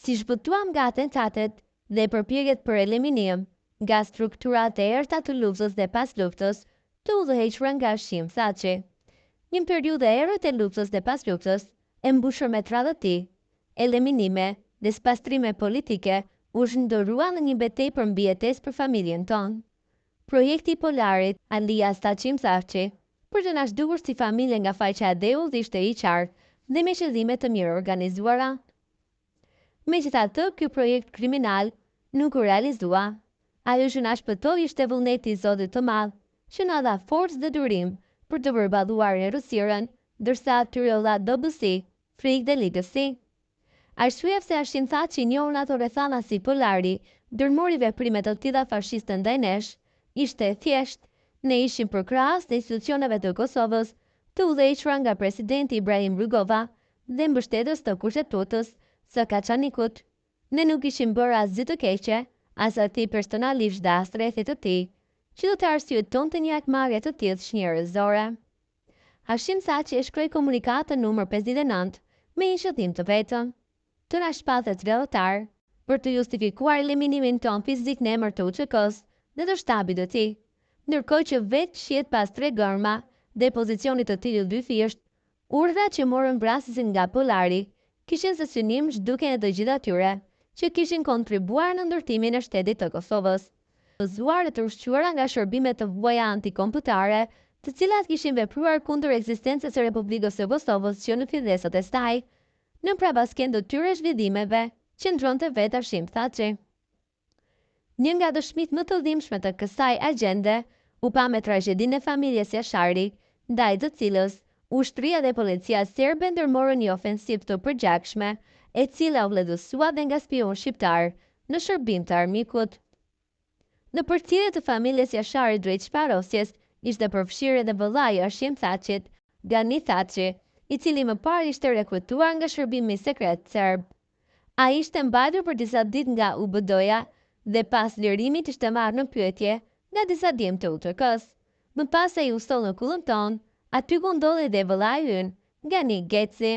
Si shpëtuam nga atentatet dhe përpjekjet për eliminim nga strukturat e errta të luftës dhe pas luftës, të udhëhequra nga Hashim Thaçi. Një periudhë e errët e luftës dhe pas luftës, e mbushur me tradhti, eliminime dhe spastrime politike, u zhndërrua në një betejë për mbijetesë për familjen tonë. Projekti i Polarit, alias Hashim Thaçi, për të na zhdukur si familje nga faqja e Dheut ishte i qartë dhe me qëllime të mirë organizuara. Megjithatë, ky projekt kriminal nuk u realizua. Ajo që na shpëtoi ishte vullneti i Zotit të Madh, që na dha forcë dhe durim për të përballuar errësirën, ndërsa atyre dha dobësi, frikë dhe ligësi. Arsyeja pse Hashim Thaçi, njohur në ato rrethana si Polari, ndërmori veprime të tilla fashiste ndaj nesh, ishte thjesht ne ishim përkrahas të institucioneve të Kosovës, të udhëhequra nga presidenti Ibrahim Rugova dhe mbështetës të kushtetutës së Kaçanikut. Ne nuk ishim bërë asgjë të keqe, as atij personalisht dhe as rrethit të tij, që do të arsyetonte një akmarrje të tillë njerëzore. Hashim Thaçi e shkroi komunikatën numër 59 me një qëllim të vetëm, të na shpathet rrethtar për të justifikuar eliminimin ton fizik në emër të UÇK-s dhe të shtabit të tij, ndërkohë që vetë shihet pas 3 gërma dhe pozicionit të tillë dyfisht, urdhrat që morën vrasësin nga Polari kishin së synim zhdukjen e të gjithë atyre që kishin kontribuar në ndërtimin e shtetit të Kosovës, bazuar e të ushquara nga shërbime të vuaja antikombëtare, të cilat kishin vepruar kundër ekzistencës së Republikës së Kosovës që në fillesat e saj, në prapasken të tyre zhvillimeve, qëndronte vetë Hashim Thaçi. Një nga dëshmitë më të dhimbshme të kësaj agjende u pa me tragedinë e familjes Jashari, ndaj të cilës ushtria dhe policia serbe ndërmorën një ofensivë të përgjakshme, e cila u vledësua dhe nga spion shqiptar në shërbim të armikut. Në përcjellje të familjes Jashari drejt shparosjes, ishte përfshirë edhe vëllai i Hashim Thaçit, Gani Thaçi, i cili më parë ishte rekrutuar nga shërbimi sekret serb. Ai ishte mbajtur për disa ditë nga UBD-ja dhe pas lirimit ishte marrë në pyetje nga disa djemë të UÇK-s. Më pas ai u soll në kullën tonë, aty ku ndodhej dhe vëllai ynë, Gani Geci.